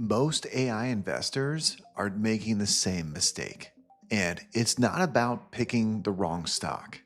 Most AI investors are making the same mistake. And it's not about picking the wrong stock.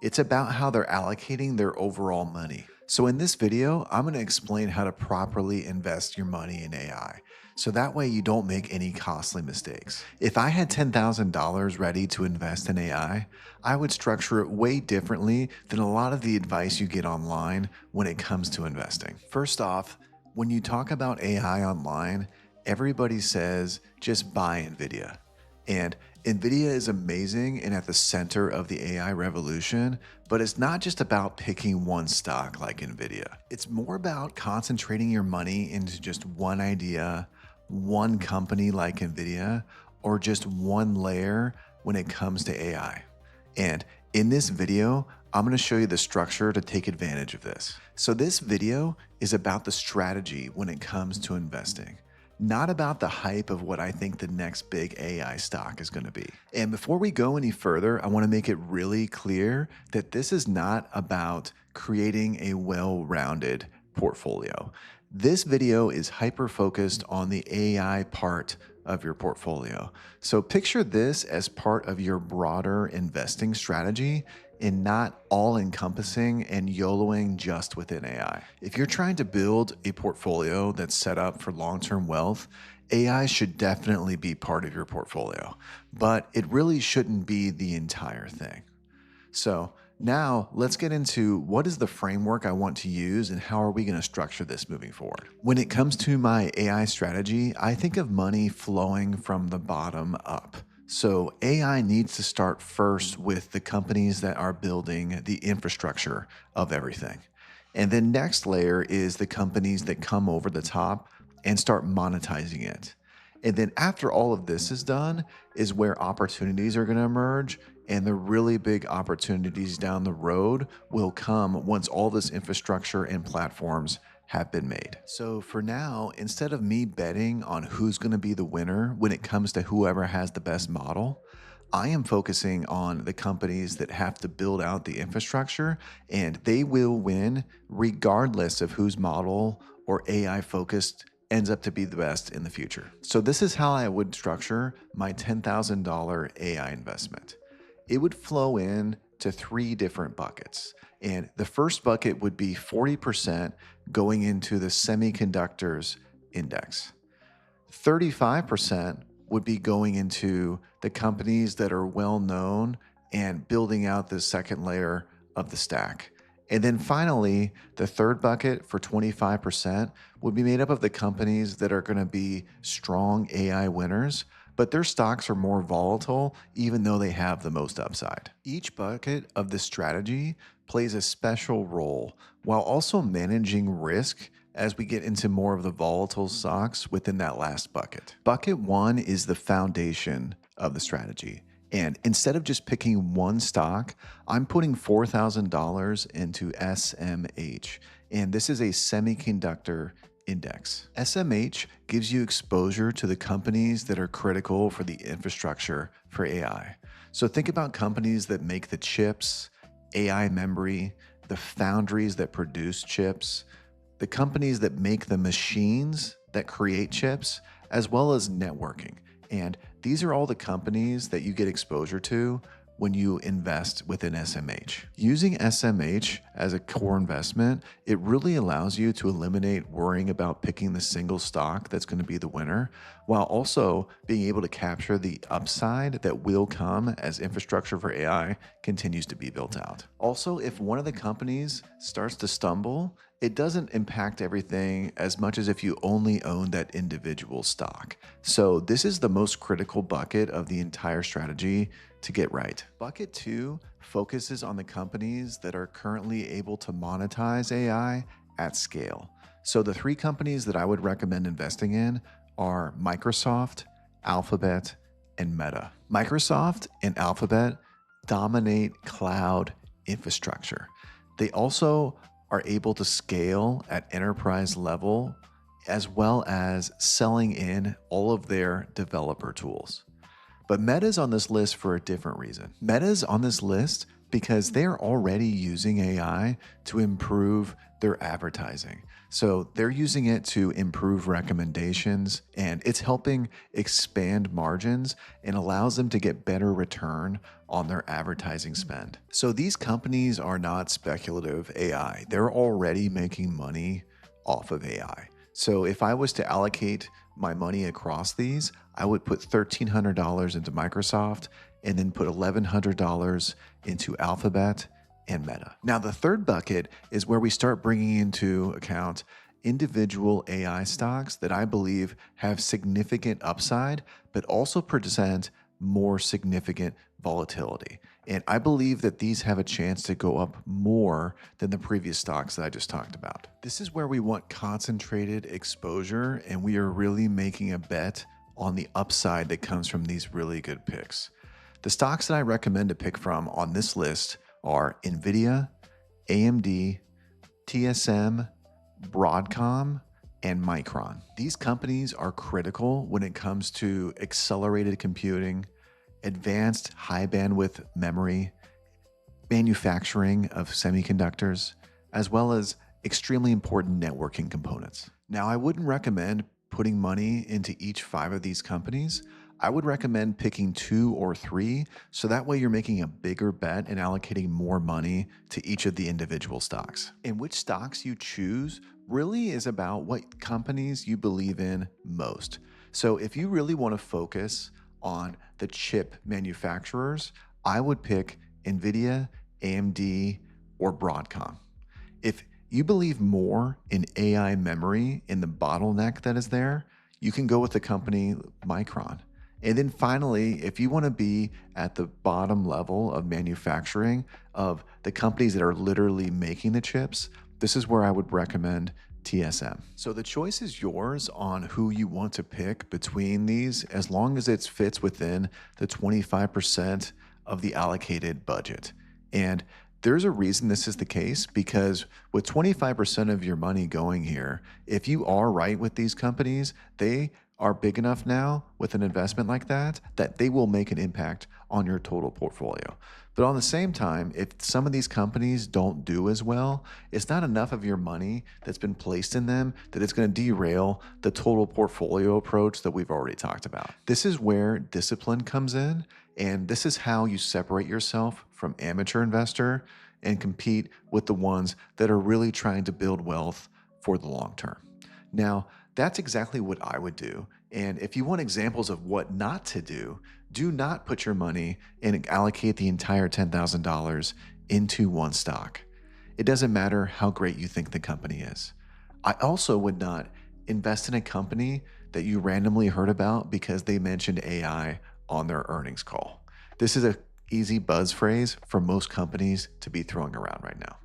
It's about how they're allocating their overall money. So in this video, I'm going to explain how to properly invest your money in AI. So that way you don't make any costly mistakes. If I had $10,000 ready to invest in AI, I would structure it way differently than a lot of the advice you get online when it comes to investing. First off, when you talk about AI online, everybody says just buy Nvidia. And Nvidia is amazing and at the center of the AI revolution, but it's not just about picking one stock like Nvidia. It's more about concentrating your money into just one idea, one company like Nvidia, or just one layer when it comes to AI. And in this video, I'm going to show you the structure to take advantage of this. So this video is about the strategy when it comes to investing, not about the hype of what I think the next big AI stock is going to be. And before we go any further, I want to make it really clear that this is not about creating a well-rounded portfolio. This video is hyper-focused on the AI part of your portfolio. So picture this as part of your broader investing strategy and not all-encompassing and YOLOing just within AI. If you're trying to build a portfolio that's set up for long-term wealth, AI should definitely be part of your portfolio, but it really shouldn't be the entire thing. So now let's get into what is the framework I want to use and how are we going to structure this moving forward. When it comes to my AI strategy, I think of money flowing from the bottom up. So AI needs to start first with the companies that are building the infrastructure of everything. And then next layer is the companies that come over the top and start monetizing it. And then after all of this is done is where opportunities are going to emerge, and the really big opportunities down the road will come once all this infrastructure and platforms have been made. So for now, instead of me betting on who's going to be the winner when it comes to whoever has the best model, I am focusing on the companies that have to build out the infrastructure, and they will win regardless of whose model or AI focused ends up to be the best in the future. So this is how I would structure my $10,000 AI investment. It would flow in to three different buckets. And the first bucket would be 40% going into the semiconductors index. 35% would be going into the companies that are well known and building out the second layer of the stack. And then finally, the third bucket for 25% would be made up of the companies that are going to be strong AI winners, but their stocks are more volatile even though they have the most upside. Each bucket of this strategy plays a special role while also managing risk as we get into more of the volatile stocks within that last bucket. Bucket one is the foundation of the strategy. And instead of just picking one stock, I'm putting $4,000 into SMH. And this is a semiconductor index. SMH gives you exposure to the companies that are critical for the infrastructure for AI. So think about companies that make the chips, AI memory, the foundries that produce chips, the companies that make the machines that create chips, as well as networking. And these are all the companies that you get exposure to when you invest within SMH. Using SMH as a core investment, it really allows you to eliminate worrying about picking the single stock that's going to be the winner, while also being able to capture the upside that will come as infrastructure for AI continues to be built out. Also, if one of the companies starts to stumble, it doesn't impact everything as much as if you only own that individual stock. So this is the most critical bucket of the entire strategy to get right. Bucket two focuses on the companies that are currently able to monetize AI at scale. So the three companies that I would recommend investing in are Microsoft, Alphabet, and Meta. Microsoft and Alphabet dominate cloud infrastructure. They also are able to scale at enterprise level, as well as selling in all of their developer tools. But Meta's on this list for a different reason. Meta's on this list because they're already using AI to improve their advertising. So they're using it to improve recommendations, and it's helping expand margins and allows them to get better return on their advertising spend. So these companies are not speculative AI. They're already making money off of AI. So if I was to allocate my money across these, I would put $1,300 into Microsoft and then put $1,100 into Alphabet and Meta. Now, the third bucket is where we start bringing into account individual AI stocks that I believe have significant upside, but also present more significant volatility. And I believe that these have a chance to go up more than the previous stocks that I just talked about. This is where we want concentrated exposure, and we are really making a bet on the upside that comes from these really good picks. The stocks that I recommend to pick from on this list are Nvidia, AMD, TSM, Broadcom, and Micron. These companies are critical when it comes to accelerated computing, advanced high bandwidth memory, manufacturing of semiconductors, as well as extremely important networking components. Now, I wouldn't recommend putting money into each 5 of these companies. I would recommend picking 2 or 3, so that way you're making a bigger bet and allocating more money to each of the individual stocks. And which stocks you choose really is about what companies you believe in most. So if you really want to focus on the chip manufacturers, I would pick Nvidia, AMD, or Broadcom. If you believe more in AI memory and the bottleneck that is there, you can go with the company Micron. And then finally, if you want to be at the bottom level of manufacturing of the companies that are literally making the chips, this is where I would recommend TSM. So the choice is yours on who you want to pick between these, as long as it fits within the 25% of the allocated budget. And there's a reason this is the case, because with 25% of your money going here, if you are right with these companies, they are big enough now with an investment like that they will make an impact on your total portfolio. But on the same time, if some of these companies don't do as well, it's not enough of your money that's been placed in them that it's going to derail the total portfolio approach that we've already talked about. This is where discipline comes in, and this is how you separate yourself from amateur investor and compete with the ones that are really trying to build wealth for the long term. Now, that's exactly what I would do. And if you want examples of what not to do not put your money and allocate the entire $10,000 into one stock. It doesn't matter how great you think the company is. I also would not invest in a company that you randomly heard about because they mentioned AI on their earnings call. This is an easy buzz phrase for most companies to be throwing around right now.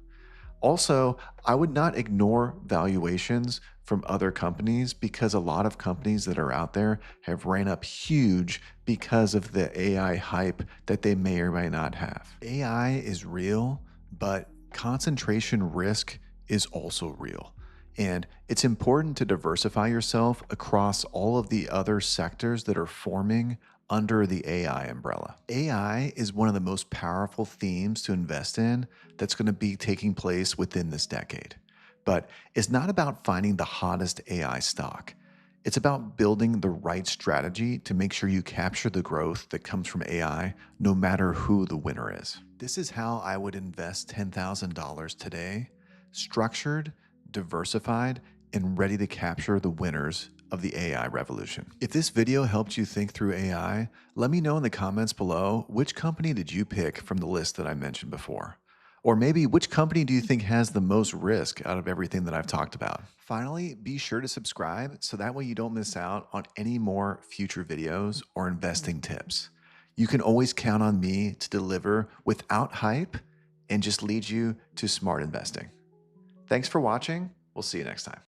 Also, I would not ignore valuations from other companies, because a lot of companies that are out there have ran up huge because of the AI hype that they may or may not have. AI is real, but concentration risk is also real. And it's important to diversify yourself across all of the other sectors that are forming under the AI umbrella. AI is one of the most powerful themes to invest in that's going to be taking place within this decade. But it's not about finding the hottest AI stock. It's about building the right strategy to make sure you capture the growth that comes from AI, no matter who the winner is. This is how I would invest $10,000 today, structured, diversified, and ready to capture the winners of the AI revolution. If this video helped you think through AI, let me know in the comments below, which company did you pick from the list that I mentioned before? Or maybe which company do you think has the most risk out of everything that I've talked about? Finally, be sure to subscribe so that way you don't miss out on any more future videos or investing tips. You can always count on me to deliver without hype and just lead you to smart investing. Thanks for watching. We'll see you next time.